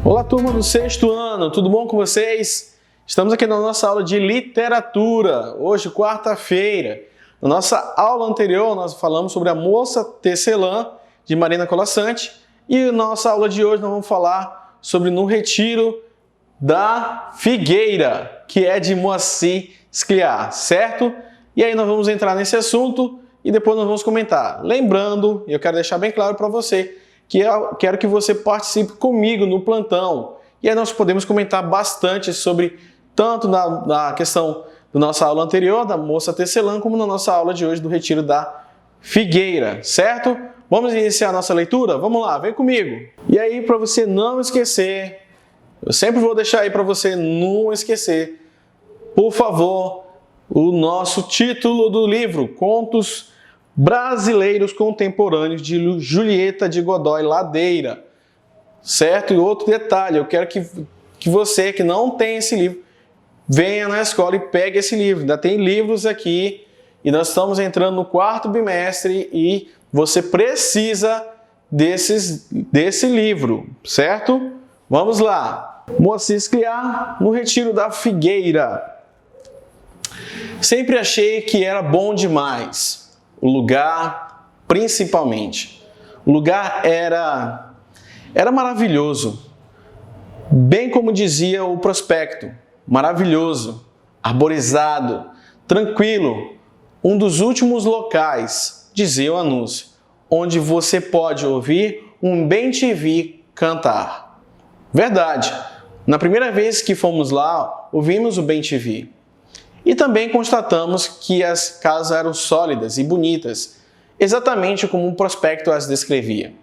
Olá, turma do sexto ano, tudo bom com vocês? Estamos aqui na nossa aula de literatura, hoje, quarta-feira. Na nossa aula anterior, nós falamos sobre a Moça Tecelã, de Marina Colasanti, e na nossa aula de hoje nós vamos falar sobre No Retiro da Figueira, que é de Moacir Scliar, certo? E aí nós vamos entrar nesse assunto e depois nós vamos comentar. Lembrando, eu quero deixar bem claro para você, que eu quero que você participe comigo no plantão. E aí nós podemos comentar bastante sobre, tanto na questão da nossa aula anterior, da Moça Tecelã, como na nossa aula de hoje do Retiro da Figueira, certo? Vamos iniciar a nossa leitura? Vamos lá, vem comigo! E aí, para você não esquecer, eu sempre vou deixar aí para você não esquecer, por favor, o nosso título do livro, Contos Brasileiros Contemporâneos, de Julieta de Godoy Ladeira, certo? E outro detalhe, eu quero que você que não tem esse livro, venha na escola e pegue esse livro. Ainda tem livros aqui e nós estamos entrando no quarto bimestre e você precisa desse livro, certo? Vamos lá! Moacir Scliar, No Retiro da Figueira. Sempre achei que era bom demais. O lugar, principalmente. O lugar era maravilhoso. Bem como dizia o prospecto. Maravilhoso, arborizado, tranquilo. Um dos últimos locais, dizia o anúncio, onde você pode ouvir um bem-te-vi cantar. Verdade. Na primeira vez que fomos lá, ouvimos o bem-te-vi. E também constatamos que as casas eram sólidas e bonitas, exatamente como o prospecto as descrevia.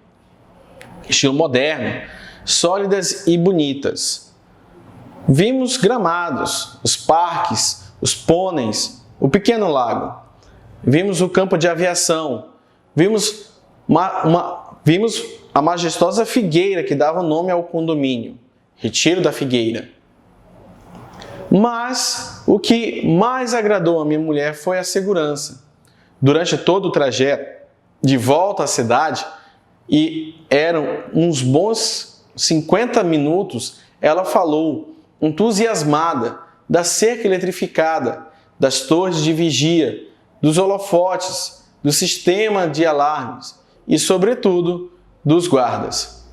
Estilo moderno, sólidas e bonitas. Vimos gramados, os parques, os pôneis, o pequeno lago. Vimos o campo de aviação. Vimos a majestosa figueira que dava nome ao condomínio, Retiro da Figueira. Mas o que mais agradou a minha mulher foi a segurança. Durante todo o trajeto de volta à cidade, e eram uns bons 50 minutos, ela falou, entusiasmada, da cerca eletrificada, das torres de vigia, dos holofotes, do sistema de alarmes e, sobretudo, dos guardas.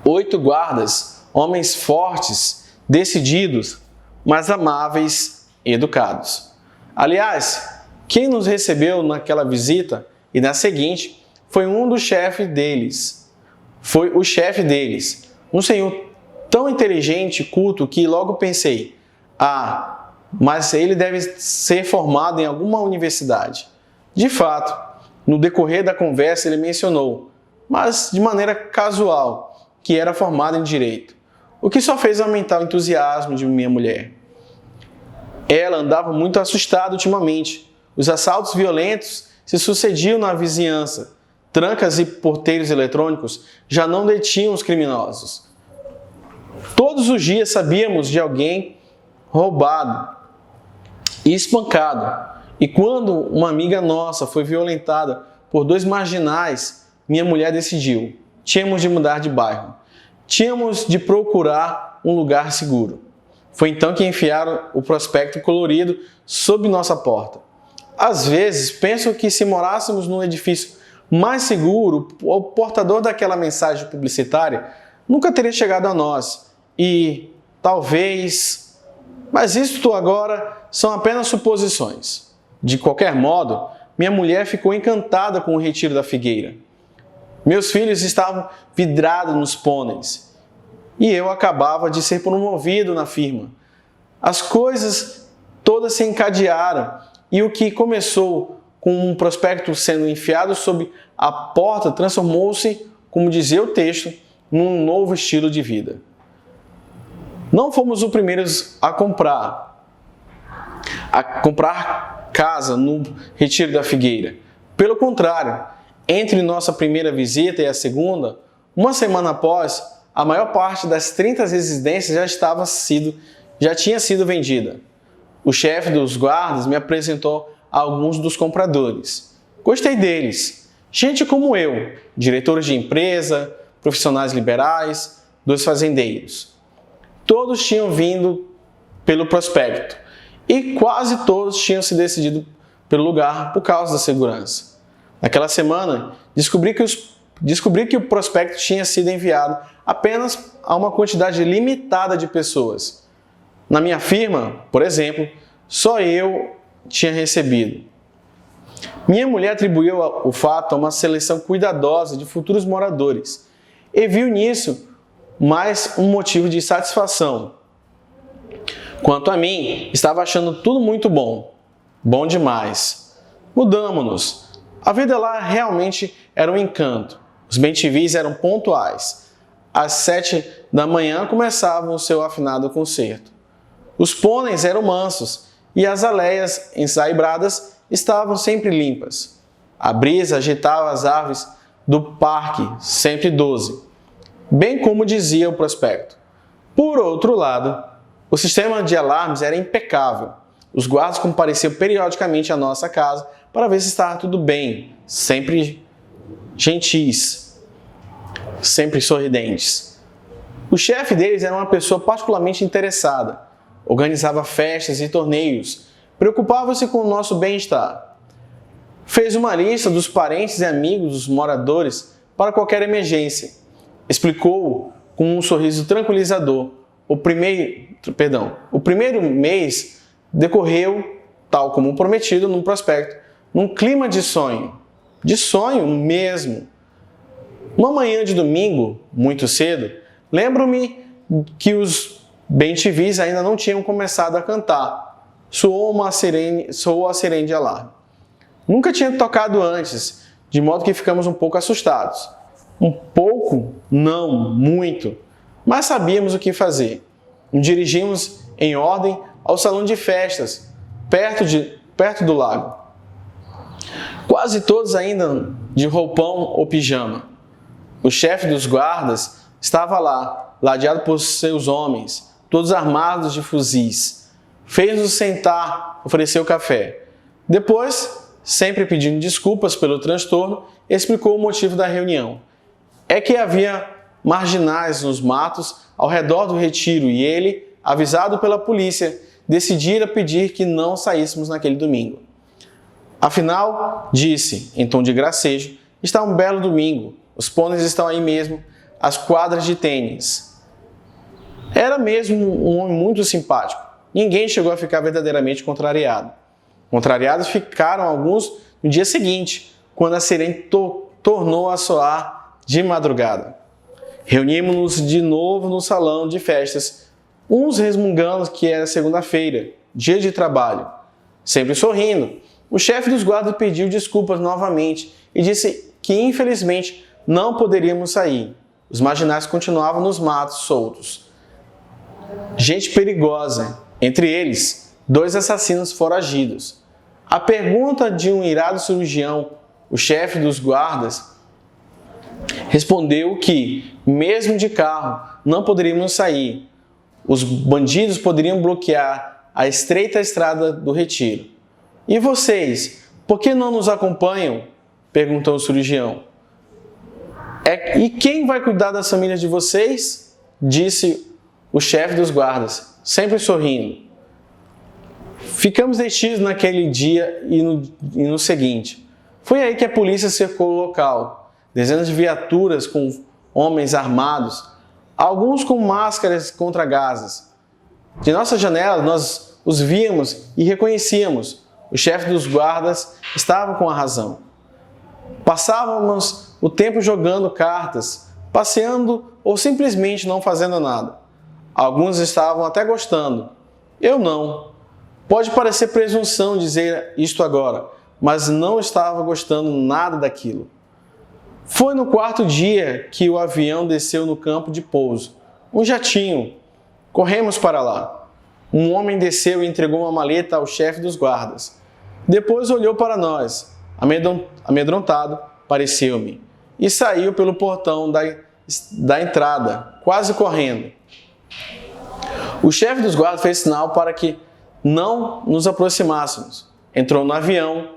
8 guardas, homens fortes, decididos, mas amáveis e educados. Aliás, quem nos recebeu naquela visita e na seguinte foi um dos chefes deles. Foi o chefe deles, um senhor tão inteligente e culto que logo pensei, mas ele deve ser formado em alguma universidade. De fato, no decorrer da conversa ele mencionou, mas de maneira casual, que era formado em Direito, o que só fez aumentar o entusiasmo de minha mulher. Ela andava muito assustada ultimamente. Os assaltos violentos se sucediam na vizinhança. Trancas e porteiros eletrônicos já não detinham os criminosos. Todos os dias sabíamos de alguém roubado e espancado. E quando uma amiga nossa foi violentada por 2 marginais, minha mulher decidiu: tínhamos de mudar de bairro. Tínhamos de procurar um lugar seguro. Foi então que enfiaram o prospecto colorido sob nossa porta. Às vezes, penso que se morássemos num edifício mais seguro, o portador daquela mensagem publicitária nunca teria chegado a nós. E talvez... Mas isto agora são apenas suposições. De qualquer modo, minha mulher ficou encantada com o Retiro da Figueira. Meus filhos estavam vidrados nos pôneis. E eu acabava de ser promovido na firma. As coisas todas se encadearam e o que começou com um prospecto sendo enfiado sob a porta transformou-se, como dizia o texto, num novo estilo de vida. Não fomos os primeiros a comprar casa no Retiro da Figueira. Pelo contrário, entre nossa primeira visita e a segunda, uma semana após, a maior parte das 30 residências já tinha sido vendida. O chefe dos guardas me apresentou a alguns dos compradores. Gostei deles. Gente como eu, diretores de empresa, profissionais liberais, dos fazendeiros. Todos tinham vindo pelo prospecto e quase todos tinham se decidido pelo lugar por causa da segurança. Naquela semana, descobri que o prospecto tinha sido enviado apenas a uma quantidade limitada de pessoas. Na minha firma, por exemplo, só eu tinha recebido. Minha mulher atribuiu o fato a uma seleção cuidadosa de futuros moradores e viu nisso mais um motivo de satisfação. Quanto a mim, estava achando tudo muito bom. Bom demais. Mudamos-nos. A vida lá realmente era um encanto. Os bem-te-vis eram pontuais. Às 7 da manhã começavam o seu afinado concerto. Os pôneis eram mansos e as aleias ensaibradas estavam sempre limpas. A brisa agitava as árvores do parque, sempre 12, bem como dizia o prospecto. Por outro lado, o sistema de alarmes era impecável. Os guardas compareciam periodicamente à nossa casa para ver se estava tudo bem, sempre gentis, sempre sorridentes. O chefe deles era uma pessoa particularmente interessada. Organizava festas e torneios, preocupava-se com o nosso bem-estar. Fez uma lista dos parentes e amigos dos moradores para qualquer emergência. Explicou com um sorriso tranquilizador. O primeiro mês decorreu, tal como prometido no prospecto, num clima de sonho mesmo. Uma manhã de domingo, muito cedo, lembro-me que os bem-te-vis ainda não tinham começado a cantar. Soou a sirene de alarme. Nunca tinha tocado antes, de modo que ficamos um pouco assustados. Um pouco? Não, muito. Mas sabíamos o que fazer. Nos dirigimos em ordem ao salão de festas, perto do lago. Quase todos ainda de roupão ou pijama. O chefe dos guardas estava lá, ladeado por seus homens, todos armados de fuzis. Fez-nos sentar, ofereceu café. Depois, sempre pedindo desculpas pelo transtorno, explicou o motivo da reunião. É que havia marginais nos matos ao redor do retiro e ele, avisado pela polícia, decidira pedir que não saíssemos naquele domingo. Afinal, disse, em tom de gracejo, está um belo domingo, os pôneis estão aí mesmo, as quadras de tênis. Era mesmo um homem muito simpático. Ninguém chegou a ficar verdadeiramente contrariado. Contrariados ficaram alguns no dia seguinte, quando a sirene tornou a soar de madrugada. Reunimos-nos de novo no salão de festas, uns resmungando que era segunda-feira, dia de trabalho. Sempre sorrindo, o chefe dos guardas pediu desculpas novamente e disse que infelizmente não poderíamos sair. Os marginais continuavam nos matos soltos. Gente perigosa, entre eles, 2 assassinos foragidos. A pergunta de um irado cirurgião, o chefe dos guardas, respondeu que, mesmo de carro, não poderíamos sair. Os bandidos poderiam bloquear a estreita estrada do retiro. E vocês, por que não nos acompanham? Perguntou o cirurgião. E quem vai cuidar das famílias de vocês? Disse o chefe dos guardas, sempre sorrindo. Ficamos detidos naquele dia e no seguinte. Foi aí que a polícia cercou o local. Dezenas de viaturas com homens armados, alguns com máscaras contra gases. De nossa janela, nós os víamos e reconhecíamos. O chefe dos guardas estava com a razão. Passávamos o tempo jogando cartas, passeando ou simplesmente não fazendo nada. Alguns estavam até gostando. Eu não. Pode parecer presunção dizer isto agora, mas não estava gostando nada daquilo. Foi no 4º dia que o avião desceu no campo de pouso. Um jatinho. Corremos para lá. Um homem desceu e entregou uma maleta ao chefe dos guardas. Depois olhou para nós, amedrontado, pareceu-me, e saiu pelo portão da entrada, quase correndo. O chefe dos guardas fez sinal para que não nos aproximássemos. Entrou no avião,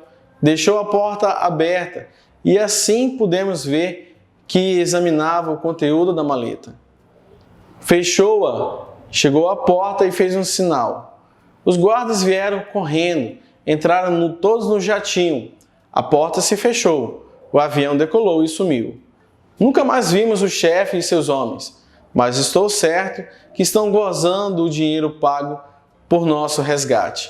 deixou a porta aberta e assim pudemos ver que examinava o conteúdo da maleta. fechou-a, chegou à porta e fez um sinal. Os guardas vieram correndo, entraram todos no jatinho. A porta se fechou, o avião decolou e sumiu. Nunca mais vimos o chefe e seus homens, mas estou certo que estão gozando o dinheiro pago por nosso resgate.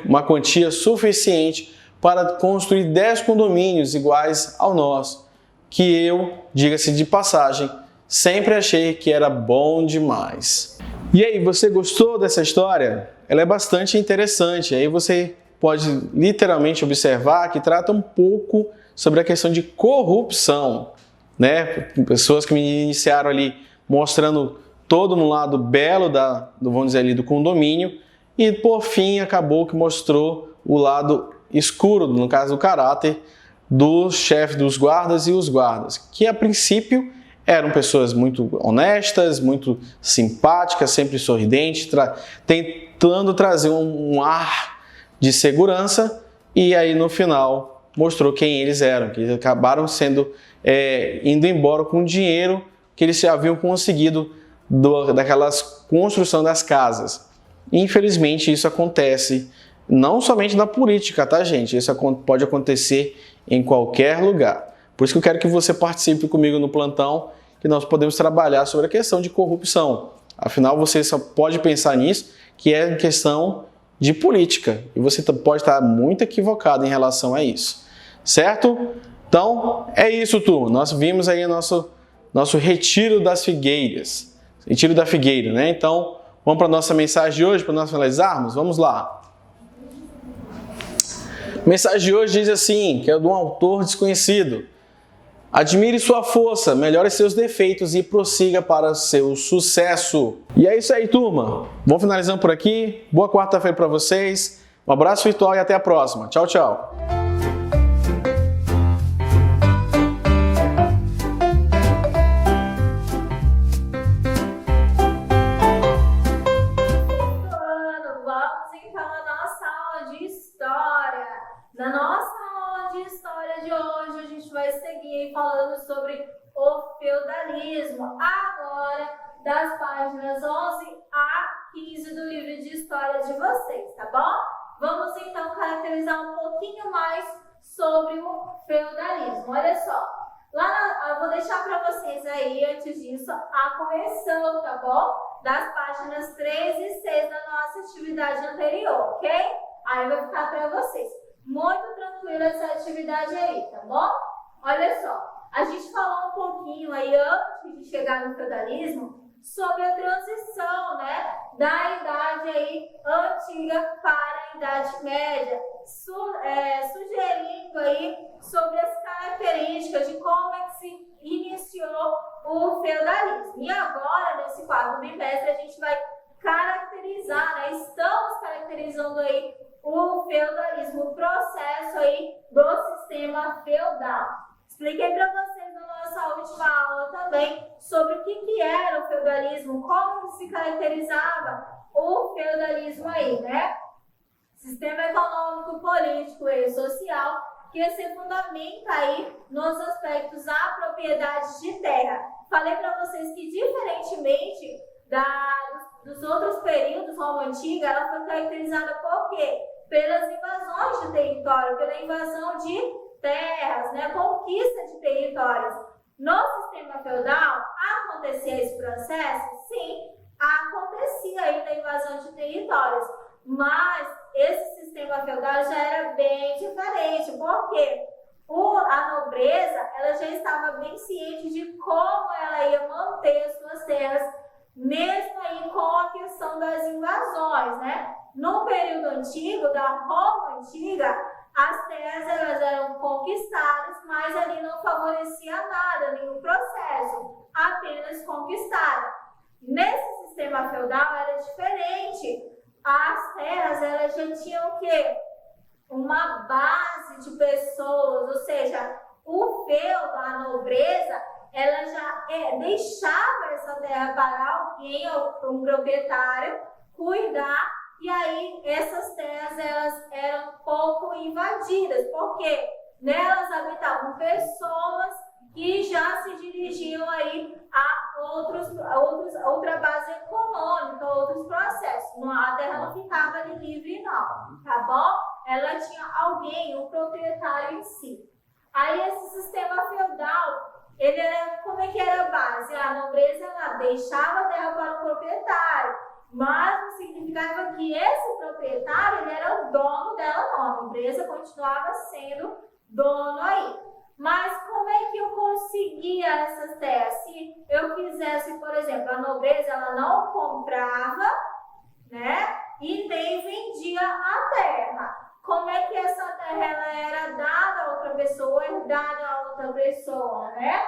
Uma quantia suficiente para construir 10 condomínios iguais ao nosso, que eu, diga-se de passagem, sempre achei que era bom demais. E aí, você gostou dessa história? Ela é bastante interessante. Aí você pode literalmente observar que trata um pouco sobre a questão de corrupção, né? Pessoas que me iniciaram ali mostrando todo um lado belo vamos dizer ali, do condomínio, e por fim acabou que mostrou o lado escuro, no caso do caráter do chefe dos guardas e os guardas, que a princípio eram pessoas muito honestas, muito simpáticas, sempre sorridentes, tentando trazer um ar de segurança, e aí no final mostrou quem eles eram, que eles acabaram indo embora com o dinheiro que eles haviam conseguido daquelas construção das casas. Infelizmente isso acontece não somente na política, tá, gente? Isso pode acontecer em qualquer lugar. Por isso que eu quero que você participe comigo no plantão, que nós podemos trabalhar sobre a questão de corrupção. Afinal, você só pode pensar nisso, que é questão de política. E você pode estar muito equivocado em relação a isso. Certo? Então, é isso, turma. Nós vimos aí nosso retiro das figueiras. Retiro da figueira, né? Então, vamos para a nossa mensagem de hoje, para nós finalizarmos? Vamos lá. A mensagem de hoje diz assim, que é de um autor desconhecido. Admire sua força, melhore seus defeitos e prossiga para seu sucesso. E é isso aí, turma. Vamos finalizando por aqui. Boa quarta-feira para vocês. Um abraço virtual e até a próxima. Tchau, tchau. Na nossa aula de história de hoje, a gente vai seguir falando sobre o feudalismo, agora das páginas 11 a 15 do livro de história de vocês, tá bom? Vamos então caracterizar um pouquinho mais sobre o feudalismo. Olha só, eu vou deixar para vocês aí, antes disso, a correção, tá bom? Das páginas 3 e 6 da nossa atividade anterior, ok? Aí vai ficar para vocês. Muito tranquila essa atividade aí, tá bom? Olha só, a gente falou um pouquinho aí, antes de chegar no feudalismo, sobre a transição, né, da idade aí antiga para a idade média, sugerindo aí sobre as características de como é que se iniciou o feudalismo. E agora, nesse quarto bimestre, a gente vai caracterizar, né, estamos caracterizando aí o feudalismo, o processo aí do sistema feudal. Expliquei para vocês na nossa última aula também sobre o que era o feudalismo, como se caracterizava o feudalismo aí, né? Sistema econômico, político e social que se fundamenta aí nos aspectos da propriedade de terra. Falei para vocês que, diferentemente dos outros períodos Roma Antiga, ela foi caracterizada por quê? Pelas invasões de território, pela invasão de terras, né? Conquista de territórios. No sistema feudal, acontecia esse processo? Sim, acontecia ainda a invasão de territórios, mas esse sistema feudal já era bem diferente, porque a nobreza ela já estava bem ciente de como ela ia manter as suas terras, mesmo aí com a questão das invasões, né? No período antigo, da Roma Antiga, as terras elas eram conquistadas, mas ali não favorecia nada, nenhum processo, apenas conquistada. Nesse sistema feudal era diferente. As terras elas já tinham o quê? Uma base de pessoas, ou seja, o feudo, a nobreza, ela já deixava essa terra para alguém, para um proprietário, cuidar, e aí essas terras elas eram pouco invadidas, porque nelas habitavam pessoas que já se dirigiam aí a outra base econômica, outros processos. A terra não ficava ali livre não, tá bom? Ela tinha alguém, um proprietário em si. Aí esse sistema feudal, ele era, como é que era a base? A nobreza, ela deixava a terra para o proprietário, mas não significava que esse proprietário, ele era o dono dela não. A nobreza continuava sendo dono aí. Mas como é que eu conseguia essas terras? Se eu quisesse, por exemplo, a nobreza, ela não comprava, né? E nem vendia a terra. Como é que essa terra ela era dada a outra pessoa, herdada a outra pessoa, né?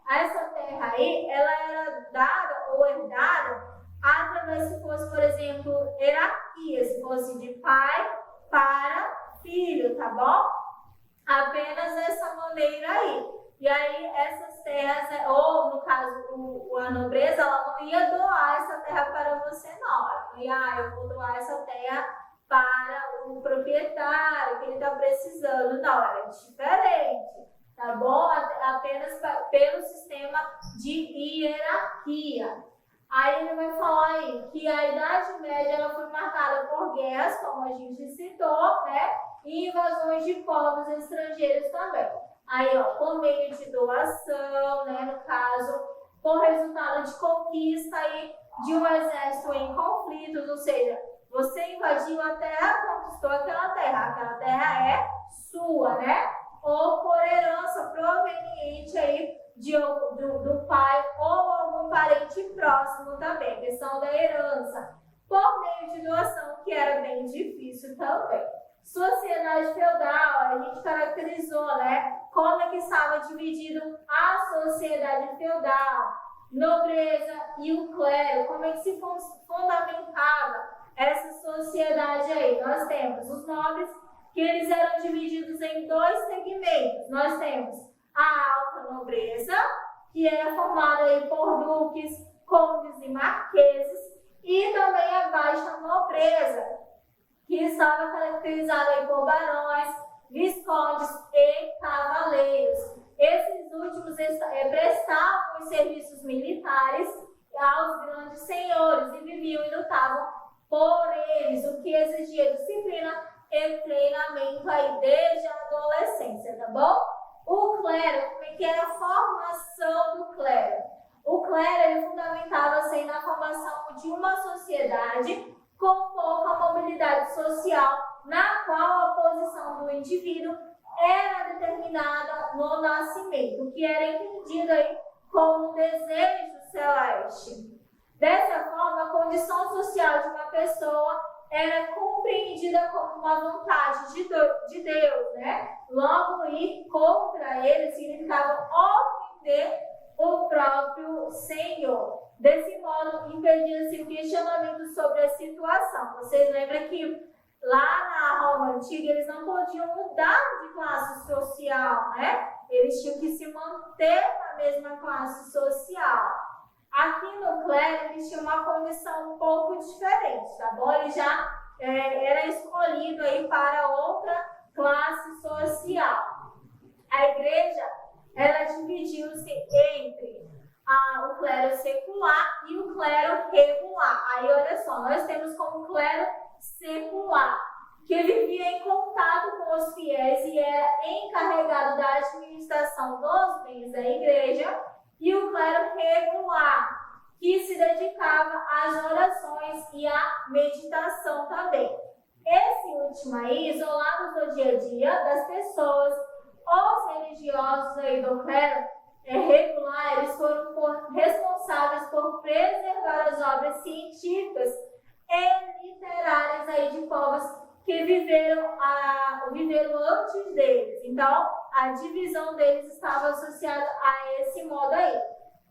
Essa terra aí, ela era dada ou herdada através, se fosse, por exemplo, hierarquia, se fosse de pai para filho, tá bom? Apenas dessa maneira aí. E aí essas terras, ou no caso a nobreza, ela não ia doar essa terra para você não. Ela não ia, eu vou doar essa terra para o proprietário que ele está precisando. Não, era diferente, tá bom? Apenas pelo sistema de hierarquia. Aí ele vai falar aí que a Idade Média ela foi marcada por guerras, como a gente citou, né? E invasões de povos estrangeiros também. Aí, ó, por meio de doação, né? No caso, por resultado de conquista aí de um exército em conflitos, ou seja, você invadiu a terra, conquistou aquela terra é sua, né? Ou por herança proveniente aí do pai ou algum parente próximo também, questão da herança, por meio de doação, que era bem difícil também. Sociedade feudal, a gente caracterizou, né? Como é que estava dividido a sociedade feudal, nobreza e o clero, como é que se fundamentava essa sociedade aí. Nós temos os nobres, que eles eram divididos em dois segmentos. Nós temos a alta nobreza, que era formada aí por duques, condes e marqueses, e também a baixa nobreza, que estava caracterizada aí por barões, viscondes e cavaleiros. Esses últimos prestavam os serviços militares aos grandes senhores e viviam e lutavam por eles, o que exigia disciplina e treinamento aí desde a adolescência, tá bom? O clero, como é que era a formação do clero? O clero ele fundamentava-se na formação de uma sociedade com pouca mobilidade social, na qual a posição do indivíduo era determinada no nascimento, que era entendido aí como desejo celeste. Dessa forma, a condição social de uma pessoa era compreendida como uma vontade de Deus, né? Logo, ir contra ele significava ofender o próprio Senhor. Desse modo, impedia-se o questionamento sobre a situação. Vocês lembram que lá na Roma Antiga, eles não podiam mudar de classe social, né? Eles tinham que se manter na mesma classe social. Aqui no clero, eles tinham uma condição um pouco diferente, tá bom? Ele já era escolhido aí para outra classe social. A igreja, ela dividiu-se entre o clero secular e o clero regular. Aí, olha só, nós temos como clero secular, que vivia em contato com os fiéis e era encarregado da administração dos bens da igreja, e o clero regular, que se dedicava às orações e à meditação também. Esse último aí, isolados do dia a dia das pessoas, os religiosos aí do clero regular, eles foram responsáveis por preservar as obras científicas e literárias aí de povos que viveram antes deles. Então, a divisão deles estava associada a esse modo aí.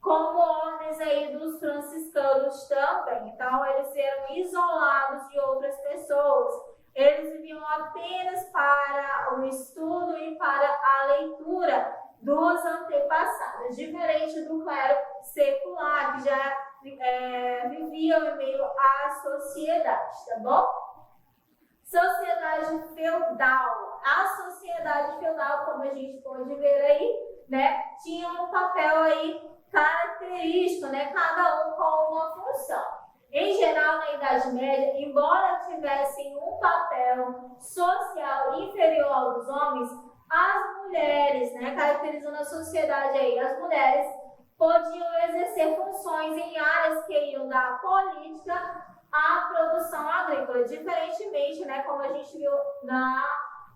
Como ordens aí dos franciscanos também. Então, eles eram isolados de outras pessoas. Eles viviam apenas para o estudo e para a leitura dos antepassados, diferente do clero secular, que já vivia em meio à sociedade, tá bom? Sociedade feudal. A sociedade feudal, como a gente pode ver aí, né, tinham um papel aí característico, né, cada um com uma função. Em geral, na Idade Média, embora tivessem um papel social inferior ao dos homens, as mulheres, né, caracterizando a sociedade aí, as mulheres podiam exercer funções em áreas que iam da política à produção agrícola, diferentemente, né, como a gente viu na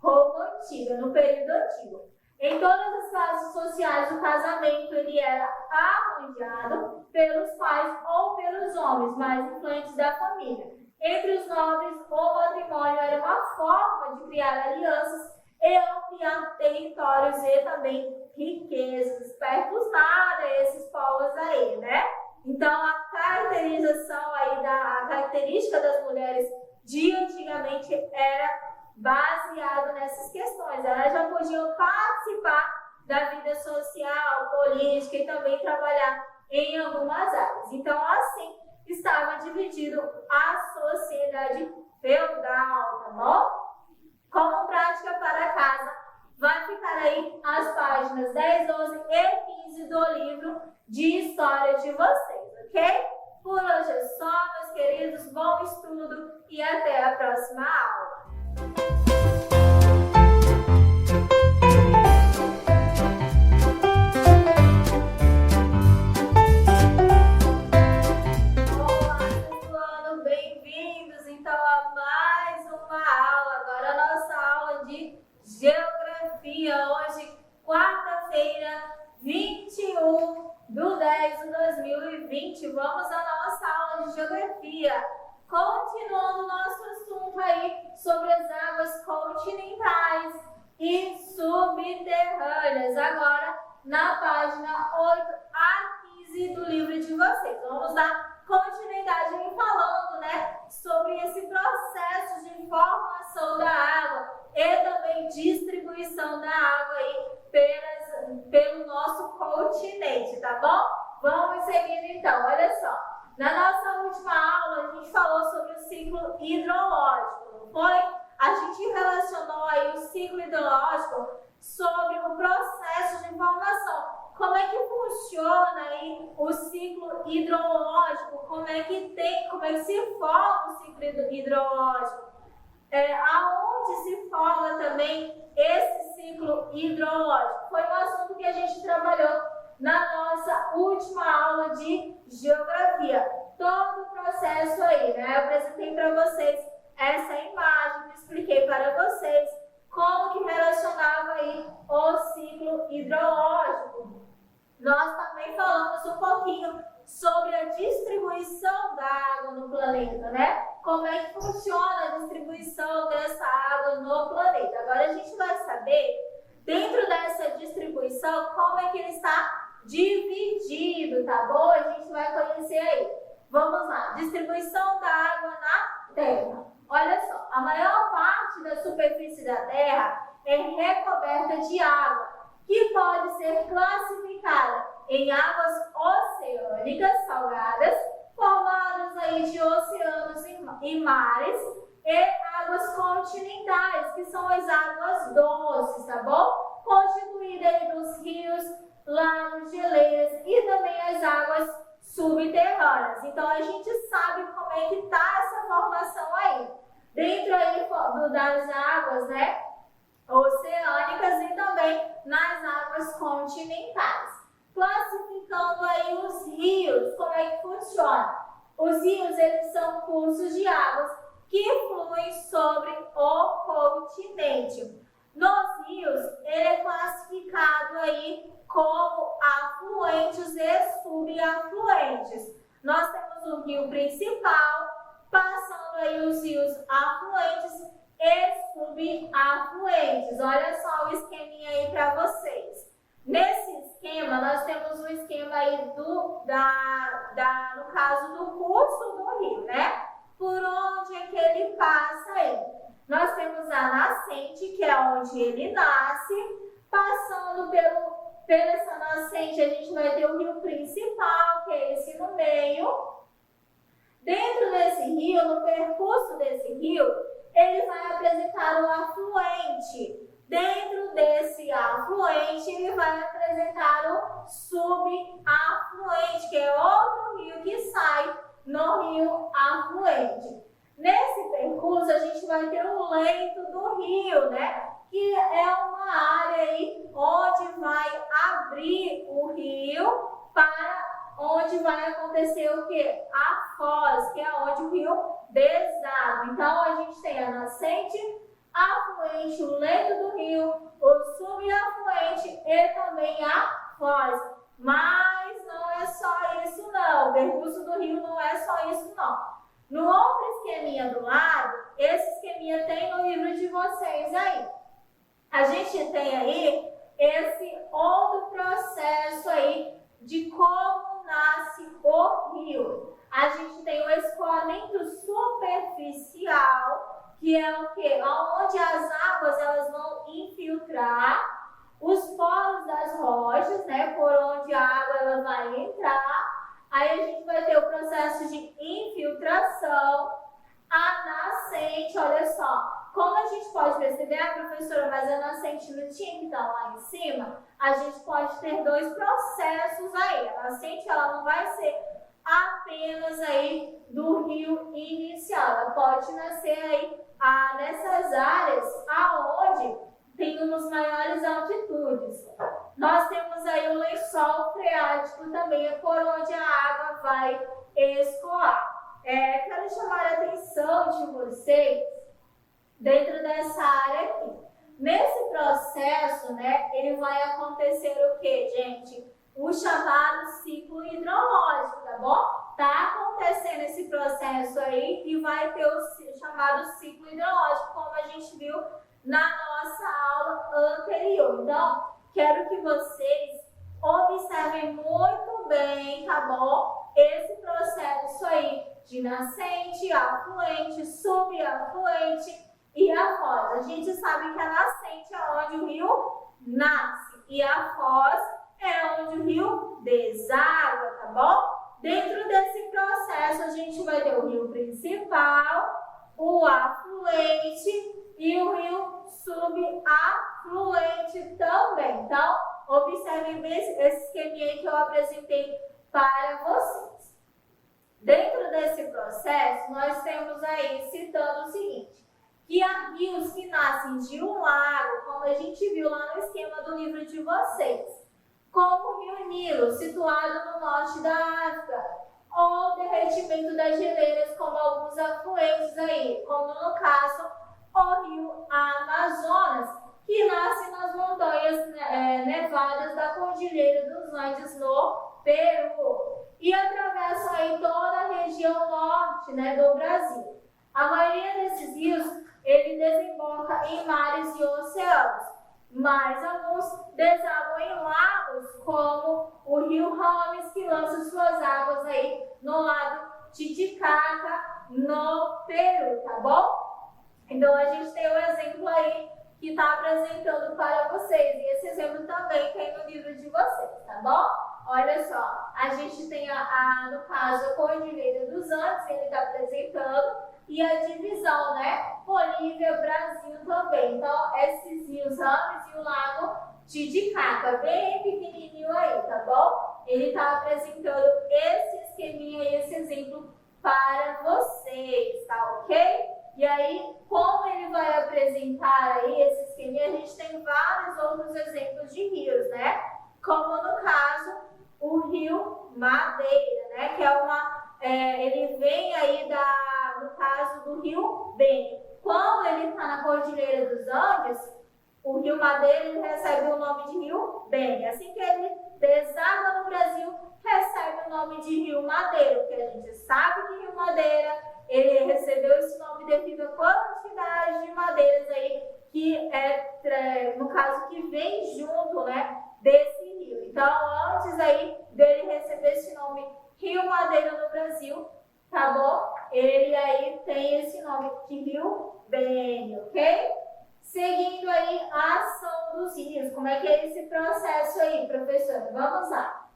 Roma Antiga, no período antigo. Em todas as classes sociais, o casamento ele era arranjado pelos pais ou pelos homens mais influentes da família. Entre os nobres, o matrimônio era uma forma de criar alianças e ampliar territórios e também riquezas, perpusnar esses povos aí, né? Então, a caracterização aí a característica das mulheres de antigamente era baseado nessas questões. Elas já podiam participar da vida social, política e também trabalhar em algumas áreas. Então, assim, estava dividido a sociedade feudal, tá bom? Como prática para casa, vai ficar aí as páginas 10, 12 e 15 do livro de história de vocês, ok? Por hoje é só, meus queridos, bom estudo e até a próxima aula. Olá, sexto ano, bem-vindos então a mais uma aula. Agora a nossa aula de Geografia, hoje, quarta-feira, 21/10/2020. Vamos à nossa aula de Geografia. Continuando o nosso assunto aí sobre as águas continentais e subterrâneas. Agora, na página 8 a 15 do livro de vocês. Vamos dar continuidade aí falando, né, sobre esse processo de formação da água e também distribuição da água aí pelo nosso continente, tá bom? Vamos seguindo então, olha só. Na nossa última aula, a gente falou sobre o ciclo hidrológico, não foi? A gente relacionou aí o ciclo hidrológico sobre o processo de formação. Como é que funciona aí o ciclo hidrológico? Como é que se forma o ciclo hidrológico? Aonde se forma também esse ciclo hidrológico? Foi um assunto que a gente trabalhou na nossa última aula de Geografia. Todo o processo aí, né? Eu apresentei para vocês essa imagem, expliquei para vocês como que relacionava aí o ciclo hidrológico. Nós também falamos um pouquinho sobre a distribuição da água no planeta, né? Como é que funciona a distribuição dessa água no planeta. Agora a gente vai saber, dentro dessa distribuição, como é que ele está dividido, tá bom? A gente vai conhecer aí. Vamos lá, distribuição da água na Terra. Olha só, a maior parte da superfície da Terra é recoberta de água, que pode ser classificada em águas oceânicas salgadas, formadas aí de oceanos e mares, e águas continentais, que são as águas doces, tá bom? Constituída aí dos rios, lagos, geleiras e também as águas subterrâneas. Então a gente sabe como é que está essa formação aí. Dentro aí das águas, né, oceânicas e também nas águas continentais. Classificando aí os rios, como é que funciona? Os rios, eles são cursos de águas que fluem sobre o continente. Nos rios, ele é classificado aí como afluentes e subafluentes. Nós temos o rio principal, passando aí os rios afluentes e subafluentes. Olha só o esqueminha aí para vocês. Nesse esquema, nós temos um esquema aí no caso do curso do rio, né? Por onde é que ele passa aí? Nós temos a nascente, que é onde ele nasce. Passando pela essa nascente, a gente vai ter o rio principal, que é esse no meio. Dentro desse rio, no percurso desse rio, ele vai apresentar um afluente. Dentro desse afluente, ele vai apresentar apresentar o subafluente, que é outro rio que sai no rio afluente. Nesse percurso, a gente vai ter o leito do rio, né? Que é uma área aí onde vai abrir o rio para onde vai acontecer o quê? A foz, que é onde o rio deságua. Então, a gente tem a nascente, afluente, o leito do rio, o subafluente e também a foz. Mas não é só isso não, o percurso do rio não é só isso não. No outro esqueminha do lado, esse esqueminha tem no livro de vocês aí. A gente tem aí esse outro processo aí de como nasce o rio. A gente tem o escoamento superficial, que é o quê? Onde as águas elas vão infiltrar os poros das rochas, né? Por onde a água ela vai entrar. Aí a gente vai ter o processo de infiltração. A nascente, olha só. Como a gente pode perceber, professora, mas a nascente não tinha que estar lá em cima, a gente pode ter dois processos aí. A nascente ela não vai ser apenas aí do rio inicial, ela pode nascer aí nessas áreas aonde tem umas maiores altitudes. Nós temos aí o lençol freático também, é por onde a água vai escoar. Quero chamar a atenção de vocês dentro dessa área aqui. Nesse processo, né, ele vai acontecer o que, gente? O chamado ciclo hidrológico, tá bom? Tá acontecendo esse processo aí e vai ter o chamado ciclo hidrológico, como a gente viu na nossa aula anterior. Então, quero que vocês observem muito bem, tá bom? Esse processo aí de nascente, afluente, subafluente e a foz. A gente sabe que a nascente é onde o rio nasce e a foz é onde o rio deságua, tá bom? Dentro desse processo a gente vai ter o rio principal, o afluente e o rio subafluente também. Então, observem bem esse esqueminha que eu apresentei para vocês. Dentro desse processo, nós temos aí, citando o seguinte, que há rios que nascem de um lago, como a gente viu lá no esquema do livro de vocês, como o rio Nilo, situado no norte da África, ou derretimento das geleiras, como alguns afluentes aí, como no caso, o rio Amazonas, que nasce nas montanhas nevadas da Cordilheira dos Andes, no Peru, e atravessa aí toda a região norte, né, do Brasil. A maioria desses rios, ele desemboca em mares e oceanos, mas alguns desagam em lagos, como o rio Rames, que lança suas águas aí no lago Titicaca, no Peru, tá bom? Então a gente tem um exemplo aí que está apresentando para vocês, e esse exemplo também tem no livro de vocês, tá bom? Olha só, a gente tem no caso, a Cordilheira dos Andes, ele está apresentando, e a divisão, né? Bolívia, Brasil também. Então, esses rios Rames e o lago Titicaca, bem pequenininho aí, tá bom? Ele está apresentando esse esqueminha e esse exemplo para vocês, tá ok? E aí, como ele vai apresentar aí esse esqueminha, a gente tem vários outros exemplos de rios, né? Como no caso, o rio Madeira, né? Que é ele vem aí no caso do rio Beni. Quando ele está na Cordilheira dos Andes, o rio Madeira ele recebe o nome de rio Beni. Assim que ele deságua no Brasil, recebe o nome de rio Madeira, porque a gente sabe que rio Madeira ele recebeu esse nome devido à quantidade de madeiras aí que no caso, que vem junto, né, desse rio. Então, antes aí dele receber esse nome Rio Madeira no Brasil, tá bom? Ele aí tem esse nome de Rio Beni, ok? Seguindo aí a ação dos rios. Como é que é esse processo aí, professor? Vamos lá.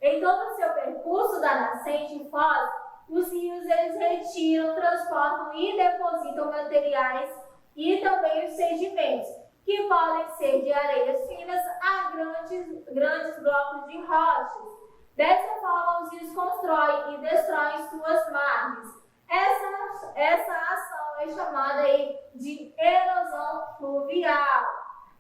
Em todo o seu percurso da nascente em foz, os rios eles retiram, transportam e depositam materiais e também os sedimentos, que podem ser de areias finas a grandes blocos de rochas. Dessa forma, os rios constroem e destroem suas margens. Essa ação é chamada aí de erosão fluvial.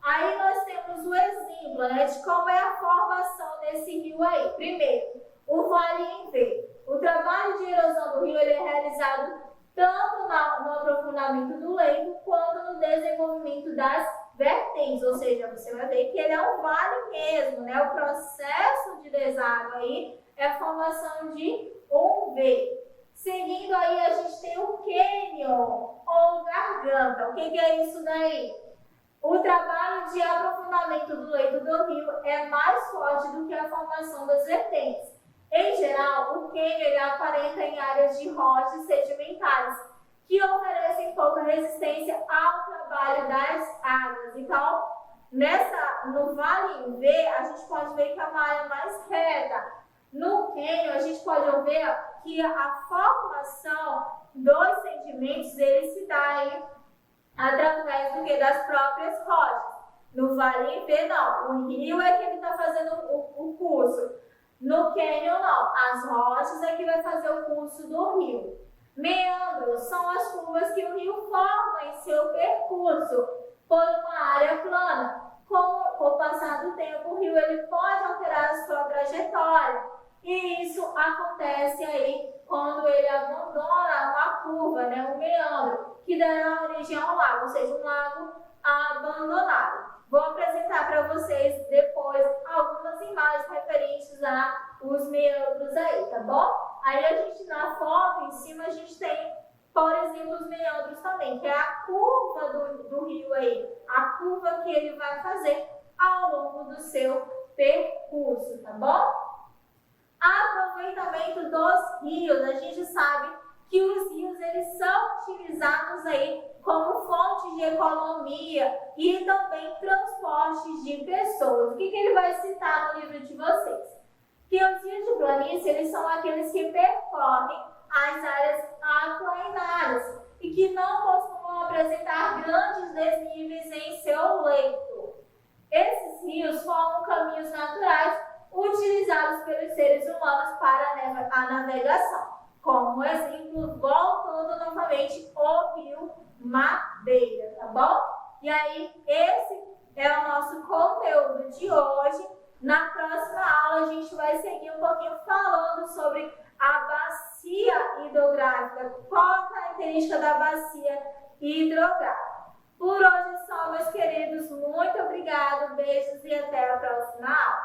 Aí nós temos o exemplo, né, de como é a formação desse rio aí. Primeiro, o vale em V. O trabalho de erosão do rio ele é realizado tanto no aprofundamento do leito quanto no desenvolvimento das vertentes, ou seja, você vai ver que ele é um vale mesmo, né? O processo de deságua aí é a formação de um V. Seguindo aí, a gente tem o cânion ou garganta. O que é isso daí? O trabalho de aprofundamento do leito do rio é mais forte do que a formação das vertentes. Em geral, o cânion ele aparenta em áreas de rochas sedimentares, que oferecem pouca resistência ao trabalho das águas. Então, no vale em V, a gente pode ver que é uma área mais reta. No cânion, a gente pode ver que a formação dos sedimentos ele se dá aí através das próprias rochas. No vale em V, não. O rio é que ele está fazendo o curso. No cânion, não. As rochas é que vai fazer o curso do rio. Meandros são as curvas que o rio forma em seu percurso por uma área plana. Com o passar do tempo, o rio ele pode alterar a sua trajetória. E isso acontece aí quando ele abandona uma curva, né, um meandro, que dará origem a um lago, ou seja, um lago abandonado. Vou apresentar para vocês depois algumas imagens referentes aos meandros aí, tá bom? Aí a gente, na foto, em cima, a gente tem, por exemplo, os meandros também, que é a curva do rio aí, a curva que ele vai fazer ao longo do seu percurso, tá bom? Aproveitamento dos rios, a gente sabe que os rios eles são utilizados aí como fonte de economia e também transporte de pessoas. O que ele vai citar no livro de vocês? Que os rios de planície eles são aqueles que percorrem as áreas aquainadas e que não costumam apresentar grandes desníveis em seu leito. Esses rios formam caminhos naturais utilizados pelos seres humanos para a navegação. Como exemplo, voltando novamente o rio Madeira, tá bom? E aí, esse é o nosso conteúdo de hoje. Na próxima aula, a gente vai seguir um pouquinho falando sobre a bacia hidrográfica. Qual a característica da bacia hidrográfica? Por hoje é só, meus queridos. Muito obrigada, beijos e até a próxima aula.